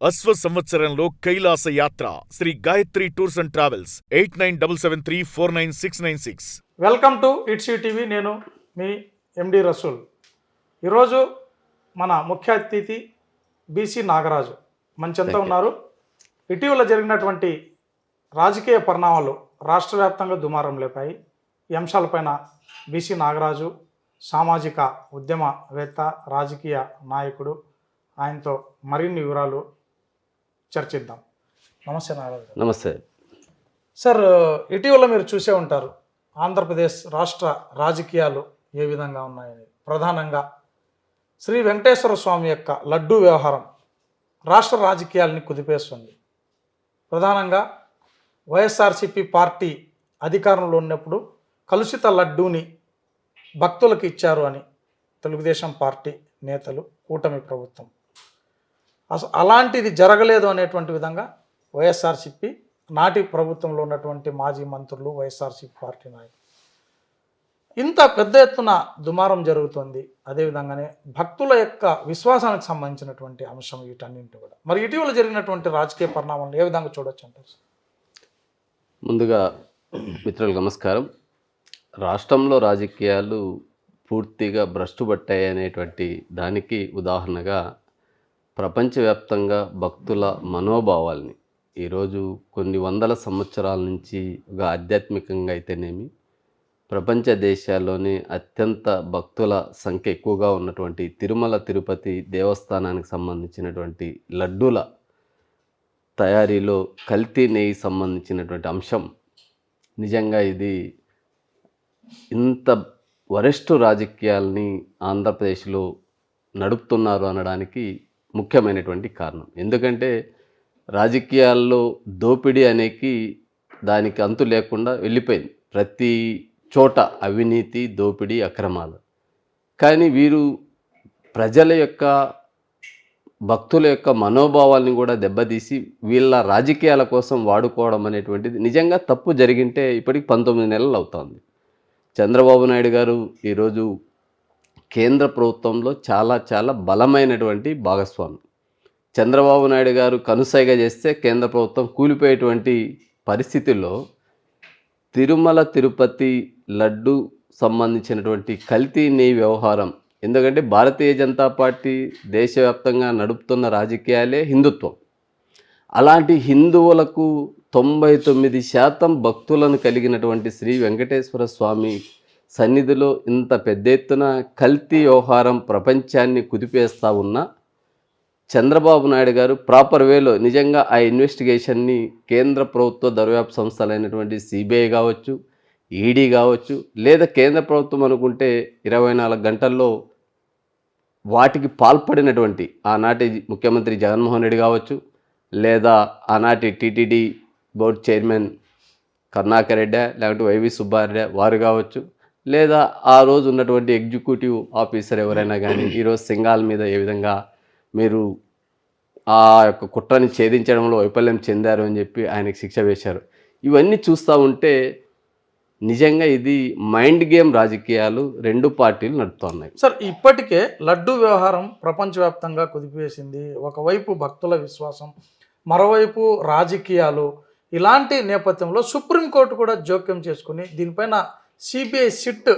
అశ్వ సంవత్సరంలో కైలాస యాత్ర Sri Gayatri tours and travels 8977349696. Welcome to its TV. నేను మీ ఎండి రసూల్. ఈరోజు మన ముఖ్య అతిథి బీసీ నాగరాజు మంచెంత ఉన్నారు. ఇటీవల జరిగినటువంటి రాజకీయ పరిణామాలు రాష్ట్ర వ్యాప్తంగా దుమారం లేపాయి. ఈ అంశాలపైన బీసీ నాగరాజు సామాజిక ఉద్యమవేత్త, రాజకీయ నాయకుడు, ఆయనతో మరిన్ని వివరాలు చర్చిద్దాం. నమస్తే నాగరాజు. నమస్తే సార్, ఇటీవల మీరు చూసే ఉంటారు ఆంధ్రప్రదేశ్ రాష్ట్ర రాజకీయాలు ఏ విధంగా ఉన్నాయని. ప్రధానంగా శ్రీ వెంకటేశ్వర స్వామి యొక్క లడ్డూ వ్యవహారం రాష్ట్ర రాజకీయాలని కుదిపేస్తుంది. ప్రధానంగా వైఎస్ఆర్సీపీ పార్టీ అధికారంలో ఉన్నప్పుడు కలుషిత లడ్డూని భక్తులకు ఇచ్చారు అని తెలుగుదేశం పార్టీ నేతలు, కూటమి ప్రభుత్వం అలాంటిది జరగలేదు అనేటువంటి విధంగా వైఎస్ఆర్సీపీ నాటి ప్రభుత్వంలో ఉన్నటువంటి మాజీ మంత్రులు, వైఎస్ఆర్సీపీ పార్టీ నాయకులు ఇంత పెద్ద ఎత్తున దుమారం జరుగుతుంది. అదేవిధంగానే భక్తుల యొక్క విశ్వాసానికి సంబంధించినటువంటి అంశం వీటన్నింటి కూడా. మరి ఇటీవల జరిగినటువంటి రాజకీయ పరిణామాలను ఏ విధంగా చూడొచ్చు అంటారు? ముందుగా మిత్రులకు నమస్కారం. రాష్ట్రంలో రాజకీయాలు పూర్తిగా భ్రష్టుపట్టాయి అనేటువంటి దానికి ఉదాహరణగా ప్రపంచవ్యాప్తంగా భక్తుల మనోభావాల్ని ఈరోజు కొన్ని వందల సంవత్సరాల నుంచి ఒక ఆధ్యాత్మికంగా అయితేనేమి, ప్రపంచ దేశాల్లోనే అత్యంత భక్తుల సంఖ్య ఎక్కువగా ఉన్నటువంటి తిరుమల తిరుపతి దేవస్థానానికి సంబంధించినటువంటి లడ్డూల తయారీలో కల్తీ నెయ్యి సంబంధించినటువంటి అంశం నిజంగా ఇది ఇంత వరెస్ట్ రాజకీయాల్ని ఆంధ్రప్రదేశ్లో నడుపుతున్నారు అనడానికి ముఖ్యమైనటువంటి కారణం. ఎందుకంటే రాజకీయాల్లో దోపిడీ అనేది దానికి అంతు లేకుండా వెళ్ళిపోయింది. ప్రతి చోట అవినీతి, దోపిడీ, అక్రమాలు. కానీ వీరు ప్రజల యొక్క, భక్తుల యొక్క మనోభావాల్ని కూడా దెబ్బతీసి వీళ్ళ రాజకీయాల కోసం వాడుకోవడం అనేటువంటిది నిజంగా తప్పు జరిగింటే ఇప్పటికి 19 నెలలు అవుతోంది. చంద్రబాబు నాయుడు గారు ఈరోజు కేంద్ర ప్రభుత్వంలో చాలా బలమైనటువంటి భాగస్వామి. చంద్రబాబు నాయుడు గారు కనుసైగ చేస్తే కేంద్ర ప్రభుత్వం కూలిపోయేటువంటి పరిస్థితుల్లో తిరుమల తిరుపతి లడ్డు సంబంధించినటువంటి కల్తీ నెయ్యి వ్యవహారం, ఎందుకంటే భారతీయ జనతా పార్టీ దేశవ్యాప్తంగా నడుపుతున్న రాజకీయాలే హిందుత్వం. అలాంటి హిందువులకు 99% భక్తులను కలిగినటువంటి శ్రీ వెంకటేశ్వర స్వామి సన్నిధిలో ఇంత పెద్ద ఎత్తున కల్తీ వ్యవహారం ప్రపంచాన్ని కుదిపేస్తూ ఉన్న చంద్రబాబు నాయుడు గారు ప్రాపర్ వేలో నిజంగా ఆ ఇన్వెస్టిగేషన్ని కేంద్ర ప్రభుత్వ దర్యాప్తు సంస్థలైనటువంటి సిబిఐ కావచ్చు, ఈడీ కావచ్చు, లేదా కేంద్ర ప్రభుత్వం అనుకుంటే 24 గంటల్లో వాటికి పాల్పడినటువంటి ఆనాటి ముఖ్యమంత్రి జగన్మోహన్ రెడ్డి కావచ్చు, లేదా ఆనాటి TTD board chairman Karunakar Reddy, లేకపోతే వైవి సుబ్బారెడ్డి వారు కావచ్చు, లేదా ఆ రోజు ఉన్నటువంటి ఎగ్జిక్యూటివ్ ఆఫీసర్ ఎవరైనా కానీ ఈరోజు సింగాల్ మీద ఏ విధంగా మీరు ఆ యొక్క కుట్రని ఛేదించడంలో వైఫల్యం చెందారు అని చెప్పి ఆయనకు శిక్ష వేశారు. ఇవన్నీ చూస్తూ ఉంటే నిజంగా ఇది మైండ్ గేమ్ రాజకీయాలు రెండు పార్టీలు నడుపుతున్నాయి. సార్, ఇప్పటికే లడ్డూ వ్యవహారం ప్రపంచవ్యాప్తంగా కుదిపేసింది. ఒకవైపు భక్తుల విశ్వాసం, మరోవైపు రాజకీయాలు. ఇలాంటి నేపథ్యంలో సుప్రీంకోర్టు కూడా జోక్యం చేసుకుని దీనిపైన సిబిఐ సిట్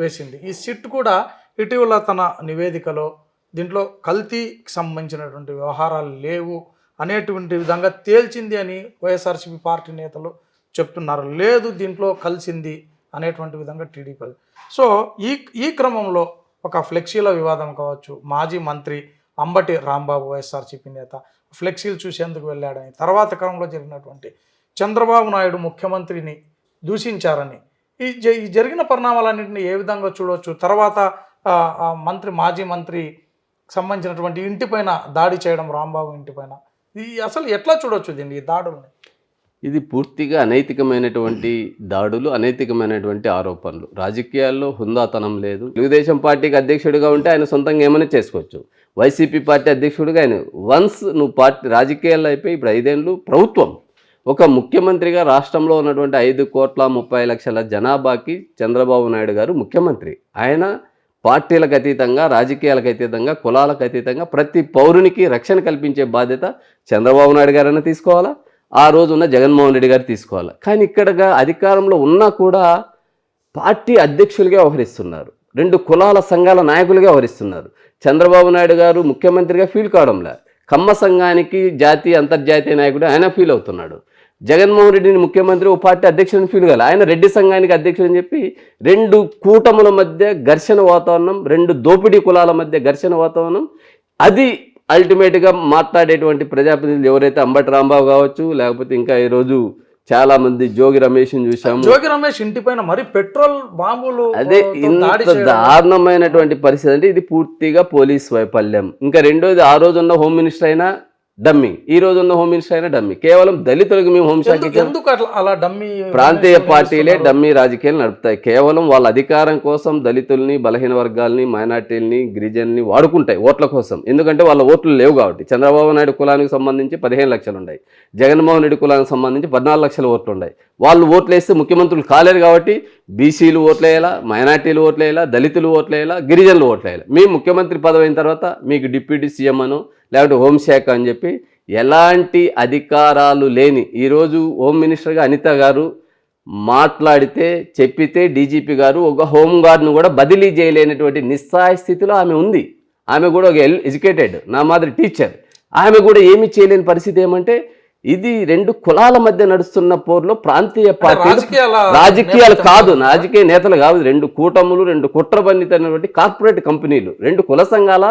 వేసింది. ఈ సిట్ కూడా ఇటీవల తన నివేదికలో దీంట్లో కల్తీకి సంబంధించినటువంటి వ్యవహారాలు లేవు అనేటువంటి విధంగా తేల్చింది అని వైఎస్ఆర్సీపీ పార్టీ నేతలు చెప్తున్నారు. లేదు, దీంట్లో కలిసింది అనేటువంటి విధంగా టీడీపీ. సో ఈ క్రమంలో ఒక ఫ్లెక్సీల వివాదం కావచ్చు, మాజీ మంత్రి అంబటి రాంబాబు వైఎస్ఆర్సీపీ నేత ఫ్లెక్సీలు చూసేందుకు వెళ్ళాడని, తర్వాత క్రమంలో జరిగినటువంటి చంద్రబాబు నాయుడు ముఖ్యమంత్రిని దూషించారని, ఈ జరిగిన పరిణామాలన్నింటినీ ఏ విధంగా చూడవచ్చు? తర్వాత మాజీ మంత్రి సంబంధించినటువంటి ఇంటిపైన దాడి చేయడం, రాంబాబు ఇంటిపైన, ఇది అసలు ఎట్లా చూడవచ్చు దీన్ని, ఈ దాడుల్ని? ఇది పూర్తిగా అనైతికమైనటువంటి దాడులు, అనైతికమైనటువంటి ఆరోపణలు. రాజకీయాల్లో హుందాతనం లేదు. తెలుగుదేశం పార్టీకి అధ్యక్షుడిగా ఉంటే ఆయన సొంతంగా ఏమైనా చేసుకోవచ్చు. వైసీపీ పార్టీ అధ్యక్షుడిగా ఆయన వన్స్ నువ్వు పార్టీ రాజకీయాల్లో అయిపోయి ఇప్పుడు 5 ఏళ్ళు ప్రభుత్వం, ఒక ముఖ్యమంత్రిగా రాష్ట్రంలో ఉన్నటువంటి 5,30,00,000 జనాభాకి చంద్రబాబు నాయుడు గారు ముఖ్యమంత్రి. ఆయన పార్టీలకు అతీతంగా, రాజకీయాలకు అతీతంగా, కులాలకు అతీతంగా ప్రతి పౌరునికి రక్షణ కల్పించే బాధ్యత చంద్రబాబు నాయుడు గారైనా తీసుకోవాలా, ఆ రోజు ఉన్న జగన్మోహన్ రెడ్డి గారు తీసుకోవాలా. కానీ ఇక్కడగా అధికారంలో ఉన్నా కూడా పార్టీ అధ్యక్షులుగా వ్యవహరిస్తున్నారు, 2 కులాల సంఘాల నాయకులుగా వ్యవహరిస్తున్నారు. చంద్రబాబు నాయుడు గారు ముఖ్యమంత్రిగా ఫీల్ కావడంలే, కమ్మ సంఘానికి జాతీయ అంతర్జాతీయ నాయకుడు ఆయన ఫీల్ అవుతున్నాడు. జగన్మోహన్ రెడ్డిని ముఖ్యమంత్రి ఓ పార్టీ అధ్యక్షుడిని ఫీల్ కాలే, ఆయన రెడ్డి సంఘానికి అధ్యక్షుడు అని చెప్పి 2 కూటముల మధ్య ఘర్షణ వాతావరణం, 2 దోపిడీ కులాల మధ్య ఘర్షణ వాతావరణం. అది అల్టిమేట్గా మాట్లాడేటువంటి ప్రజాప్రతినిధులు ఎవరైతే అంబటి రాంబాబు కావచ్చు, లేకపోతే ఇంకా ఈరోజు చాలా మంది జోగి రమేష్ని చూసాము. జోగి రమేష్ ఇంటి పైన మరి పెట్రోల్ బాంబులు, అదే ఇంత దారుణమైనటువంటి పరిస్థితి. అంటే ఇది పూర్తిగా పోలీస్ వైఫల్యం. ఇంకా రెండోది, ఆ రోజు ఉన్న హోమ్ మినిస్టర్ అయినా డమ్మి, ఈ రోజు ఉన్న హోమ్ మినిస్టర్ అయినా డమ్మి. కేవలం దళితులకు మేము హోంశాఖ అలా డమ్మి ప్రాంతీయ పార్టీలే డమ్మి రాజకీయాలు నడుపుతాయి. కేవలం వాళ్ళ అధికారం కోసం దళితుల్ని, బలహీన వర్గాల్ని, మైనార్టీలని, గిరిజనుల్ని వాడుకుంటాయి ఓట్ల కోసం. ఎందుకంటే వాళ్ళ ఓట్లు లేవు కాబట్టి. చంద్రబాబు నాయుడు కులానికి సంబంధించి 15 లక్షలు ఉన్నాయి, జగన్మోహన్ రెడ్డి కులానికి సంబంధించి 14 లక్షల ఓట్లు ఉన్నాయి. వాళ్ళు ఓట్లు వేస్తే ముఖ్యమంత్రులు కాలేరు కాబట్టి బీసీలు ఓట్లేయాలా, మైనార్టీలు ఓట్లేయాలా, దళితులు ఓట్లేయాలా, గిరిజనులు ఓట్లేయాలి. మేము ముఖ్యమంత్రి పదవి అయిన తర్వాత మీకు డిప్యూటీ సీఎం అనో లేకపోతే హోంశాఖ అని చెప్పి ఎలాంటి అధికారాలు లేని ఈరోజు హోమ్ మినిస్టర్గా అనిత గారు మాట్లాడితే, చెప్పితే డీజీపీ గారు ఒక హోంగార్డ్ను కూడా బదిలీ చేయలేనటువంటి నిస్సహాయ స్థితిలో ఆమె ఉంది. ఆమె కూడా ఒక ఎడ్యుకేటెడ్, నా మాదిరి టీచర్, ఆమె కూడా ఏమీ చేయలేని పరిస్థితి. ఏమంటే ఇది 2 కులాల మధ్య నడుస్తున్న పోరులో ప్రాంతీయ పార్టీలు, రాజకీయాలు కాదు, రాజకీయ నేతలు కాదు, 2 కూటములు, 2 కుట్రబంధితమైనటువంటి కార్పొరేట్ కంపెనీలు, 2 కుల సంఘాల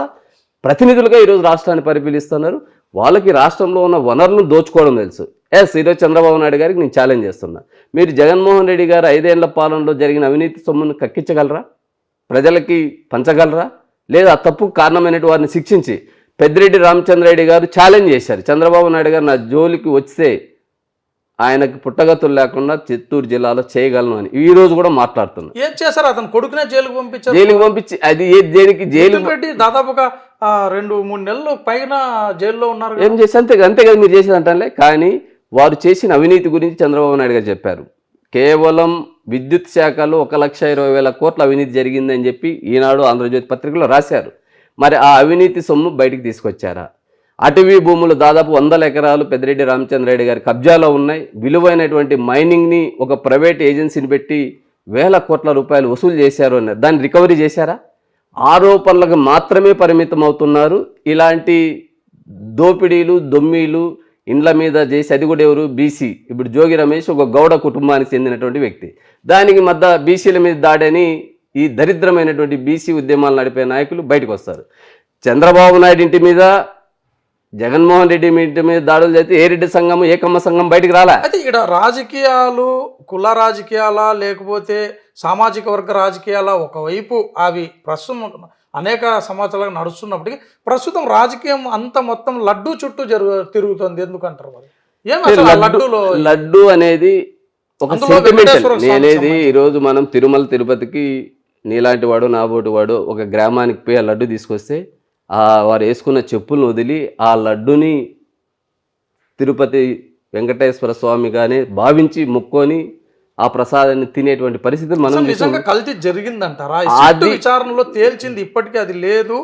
ప్రతినిధులుగా ఈరోజు రాష్ట్రాన్ని పరిపాలిస్తున్నారు. వాళ్ళకి రాష్ట్రంలో ఉన్న వనరులను దోచుకోవడం తెలుసు. ఈరోజు చంద్రబాబు నాయుడు గారికి నేను ఛాలెంజ్ చేస్తున్నా, మీరు జగన్మోహన్ రెడ్డి గారు 5 ఏళ్ల పాలనలో జరిగిన అవినీతి సొమ్మును కక్కించగలరా, ప్రజలకి పంచగలరా, లేదా ఆ తప్పుకు కారణమైనటువంటి వారిని శిక్షించి పెద్దిరెడ్డి రామచంద్రారెడ్డి గారు ఛాలెంజ్ చేశారు, చంద్రబాబు నాయుడు గారు నా జోలికి వస్తే ఆయనకు పుట్టగతులు లేకుండా చిత్తూరు జిల్లాలో చేయగలను అని ఈ రోజు కూడా మాట్లాడుతున్నారు. ఏం చేశారు? అతను కొడుకునే జైలుకు పంపించారు. జైలుకి పంపించి అది దేనికి జైలు పెట్టి దాదాపుగా 2-3 నెలలు పైన జైల్లో ఉన్నారు. ఏం చేసి అంతే కదా మీరు చేసేది అంటారులే. కానీ వారు చేసిన అవినీతి గురించి చంద్రబాబు నాయుడు గారు చెప్పారు. కేవలం విద్యుత్ శాఖలో 1,20,000 కోట్ల అవినీతి జరిగిందని చెప్పి ఈనాడు, ఆంధ్రజ్యోతి పత్రికలో రాశారు. మరి ఆ అవినీతి సొమ్ము బయటికి తీసుకొచ్చారా? అటవీ భూములు దాదాపు 100 ఎకరాలు పెద్దిరెడ్డి రామచంద్రారెడ్డి గారి కబ్జాలో ఉన్నాయి. విలువైనటువంటి మైనింగ్ని ఒక ప్రైవేట్ ఏజెన్సీని పెట్టి 1,000 కోట్ల రూపాయలు వసూలు చేశారు అన్నారు. దాన్ని రికవరీ చేశారా? ఆరోపణలకు మాత్రమే పరిమితం అవుతున్నారు. ఇలాంటి దోపిడీలు, దొమ్మీలు ఇండ్ల మీద చేసి, అది కూడా ఎవరు? బీసీ. ఇప్పుడు జోగి రమేష్ ఒక గౌడ కుటుంబానికి చెందినటువంటి వ్యక్తి. దానికి మధ్య బీసీల మీద దాడని ఈ దరిద్రమైనటువంటి బీసీ ఉద్యమాలు నడిపే నాయకులు బయటకు వస్తారు. చంద్రబాబు నాయుడు ఇంటి మీద, జగన్మోహన్ రెడ్డి ఇంటి మీద దాడులు చేస్తే ఏ రెడ్డి సంఘం, ఏ కమ్మ సంఘం బయటకు రాలే. అయితే ఇక్కడ రాజకీయాలు, కుల రాజకీయాలా లేకపోతే సామాజిక వర్గ రాజకీయాల ఒకవైపు అవి ప్రస్తుతం అనేక సంవత్సరాలుగా నడుస్తున్నప్పటికీ ప్రస్తుతం రాజకీయం అంత మొత్తం లడ్డూ చుట్టూ తిరుగుతుంది. ఎందుకంటారు మరి? లడ్డు అనేది ఒక సెంటిమెంటల్. నేనేది ఈరోజు మనం తిరుమల తిరుపతికి నీలాంటి వాడు, నాబోటి వాడు ఒక గ్రామానికి పోయి ఆ లడ్డు తీసుకొస్తే వారు వేసుకున్న చెప్పులను వదిలి ఆ లడ్డుని తిరుపతి వెంకటేశ్వర స్వామిగానే భావించి మొక్కొని ఆ ప్రసాదాన్ని తినేటువంటి పరిస్థితులు మనం నిజంగా కల్తీ జరిగిందంటారా? విచారణలో తేల్చింది ఇప్పటికీ అది లేదు,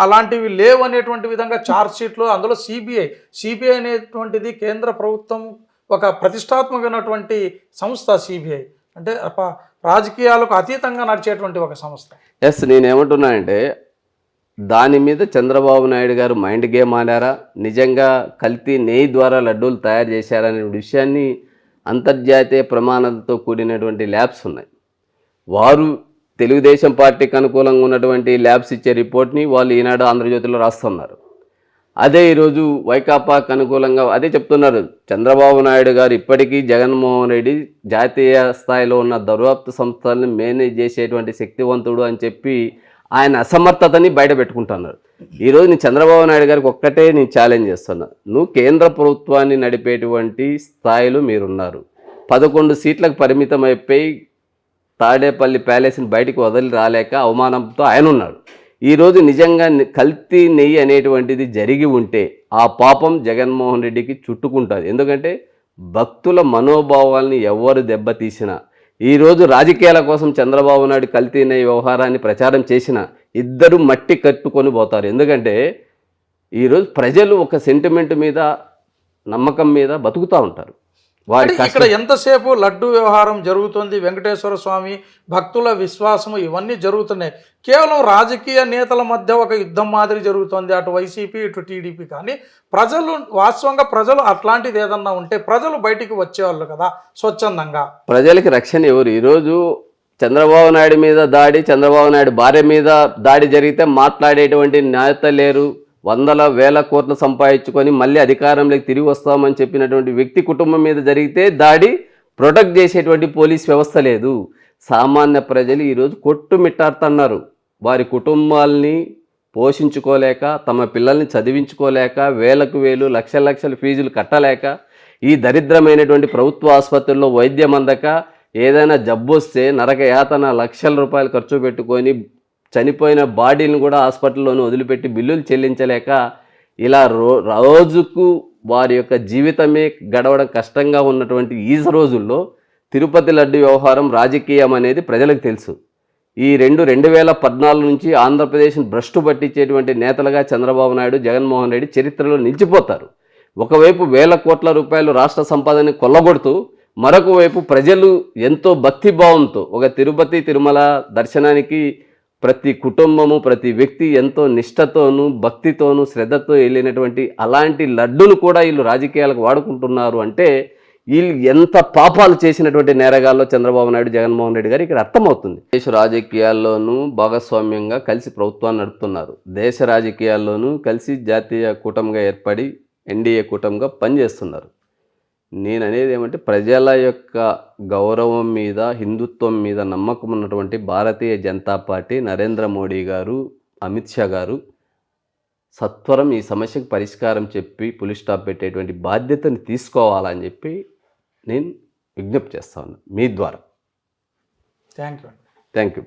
అలాంటివి లేవు అనేటువంటి విధంగా ఛార్జ్ షీట్లో. అందులో సిబిఐ అనేటువంటిది కేంద్ర ప్రభుత్వం ఒక ప్రతిష్టాత్మకమైనటువంటి సంస్థ. సిబిఐ అంటే రాజకీయాలకు అతీతంగా నడిచేటువంటి ఒక సంస్థ. ఎస్, నేనేమంటున్నానంటే దాని మీద చంద్రబాబు నాయుడు గారు మైండ్ గేమ్ ఆడారా, నిజంగా కల్తీ నెయ్యి ద్వారా లడ్డూలు తయారు చేశారనే విషయాన్ని అంతర్జాతీయ ప్రమాణాలతో కూడినటువంటి ల్యాబ్స్ ఉన్నాయి. వారు తెలుగుదేశం పార్టీకి అనుకూలంగా ఉన్నటువంటి ల్యాబ్స్ ఇచ్చే రిపోర్ట్ని వాళ్ళు ఈనాడు, ఆంధ్రజ్యోతిలో రాస్తున్నారు. అదే ఈరోజు వైకాపాకు అనుకూలంగా అదే చెప్తున్నారు. చంద్రబాబు నాయుడు గారు ఇప్పటికీ జగన్మోహన్ రెడ్డి జాతీయ స్థాయిలో ఉన్న దర్యాప్తు సంస్థలను మేనేజ్ చేసేటువంటి శక్తివంతుడు అని చెప్పి ఆయన అసమర్థతని బయట పెట్టుకుంటున్నారు. ఈరోజు నేను చంద్రబాబు నాయుడు గారికి ఒక్కటే నేను ఛాలెంజ్ చేస్తున్నా, నువ్వు కేంద్ర ప్రభుత్వాన్ని నడిపేటువంటి స్థాయిలో మీరున్నారు. 11 సీట్లకు పరిమితం అయిపోయి తాడేపల్లి ప్యాలెస్ని బయటికి వదిలి రాలేక అవమానంతో ఆయన ఉన్నాడు. ఈరోజు నిజంగా కల్తీ నెయ్యి అనేటువంటిది జరిగి ఉంటే ఆ పాపం జగన్మోహన్ రెడ్డికి చుట్టుకుంటుంది. ఎందుకంటే భక్తుల మనోభావాల్ని ఎవరు దెబ్బతీసినా, ఈరోజు రాజకీయాల కోసం చంద్రబాబు నాయుడు కల్తీ అనే వ్యవహారాన్ని ప్రచారం చేసిన ఇద్దరు మట్టి కట్టుకొని పోతారు. ఎందుకంటే ఈరోజు ప్రజలు ఒక సెంటిమెంట్ మీద నమ్మకం మీద బతుకుతూ ఉంటారు. వారి అంటే ఇక్కడ ఎంతసేపు లడ్డు వ్యవహారం జరుగుతుంది, వెంకటేశ్వర స్వామి భక్తుల విశ్వాసము ఇవన్నీ జరుగుతున్నాయి. కేవలం రాజకీయ నేతల మధ్య ఒక యుద్ధం మాదిరి జరుగుతుంది, అటు వైసీపీ ఇటు టీడీపీ. కానీ ప్రజలు వాస్తవంగా ప్రజలు అట్లాంటిది ఏదన్నా ఉంటే ప్రజలు బయటికి వచ్చేవాళ్ళు కదా స్వచ్ఛందంగా. ప్రజలకి రక్షణ ఎవరు? ఈరోజు చంద్రబాబు నాయుడు మీద దాడి, చంద్రబాబు నాయుడు భార్య మీద దాడి జరిగితే మాట్లాడేటువంటి నేత లేరు. వందల వేల కోట్లు సంపాదించుకొని మళ్ళీ అధికారంలోకి తిరిగి వస్తామని చెప్పినటువంటి వ్యక్తి కుటుంబం మీద జరిగితే దాడి ప్రొటెక్ట్ చేసేటువంటి పోలీస్ వ్యవస్థ లేదు. సామాన్య ప్రజలు ఈరోజు కొట్టుమిట్టాడుతున్నారు. వారి కుటుంబాలని పోషించుకోలేక, తమ పిల్లల్ని చదివించుకోలేక, వేలకు వేలు లక్షల లక్షల ఫీజులు కట్టలేక, ఈ దరిద్రమైనటువంటి ప్రభుత్వ ఆసుపత్రుల్లో వైద్యం అందక, ఏదైనా జబ్బు వస్తే నరక యాతన లక్షల రూపాయలు ఖర్చు పెట్టుకొని చనిపోయిన బాడీని కూడా హాస్పిటల్లోనే వదిలిపెట్టి బిల్లులు చెల్లించలేక ఇలా రోజుకు వారి యొక్క జీవితమే గడవడం కష్టంగా ఉన్నటువంటి ఈ రోజుల్లో తిరుపతి లడ్డు వ్యవహారం రాజకీయం అనేది ప్రజలకు తెలుసు. ఈ 2014 నుంచి ఆంధ్రప్రదేశ్ని భ్రష్టు పట్టించేటువంటి నేతలుగా చంద్రబాబు నాయుడు, జగన్మోహన్ రెడ్డి చరిత్రలో నిలిచిపోతారు. ఒకవైపు వేల కోట్ల రూపాయలు రాష్ట్ర సంపాదనని కొల్లగొడుతూ, మరొక వైపు ప్రజలు ఎంతో భక్తిభావంతో ఒక తిరుపతి తిరుమల దర్శనానికి ప్రతి కుటుంబము, ప్రతి వ్యక్తి ఎంతో నిష్ఠతోనూ భక్తితోనూ శ్రద్ధతో వెళ్ళినటువంటి అలాంటి లడ్డును కూడా వీళ్ళు రాజకీయాలకు వాడుకుంటున్నారు. అంటే వీళ్ళు ఎంత పాపాలు చేసినటువంటి నేరగాల్లో చంద్రబాబు నాయుడు, జగన్మోహన్ రెడ్డి గారు ఇక్కడ అర్థమవుతుంది. దేశ రాజకీయాల్లోనూ భాగస్వామ్యంగా కలిసి ప్రభుత్వాన్ని నడుపుతున్నారు. దేశ రాజకీయాల్లోనూ కలిసి జాతీయ కూటమిగా ఏర్పడి ఎన్డీఏ కూటమిగా పనిచేస్తున్నారు. నేను అనేది ఏమంటే ప్రజల యొక్క గౌరవం మీద, హిందుత్వం మీద నమ్మకం ఉన్నటువంటి భారతీయ జనతా పార్టీ, నరేంద్ర మోడీ గారు, అమిత్ షా గారు సత్వరం ఈ సమస్యకు పరిష్కారం చెప్పి పులి స్టాప్ పెట్టేటువంటి బాధ్యతని తీసుకోవాలని చెప్పి నేను విజ్ఞప్తి చేస్తా ఉన్నాను మీ ద్వారా. Thank you. Thank you.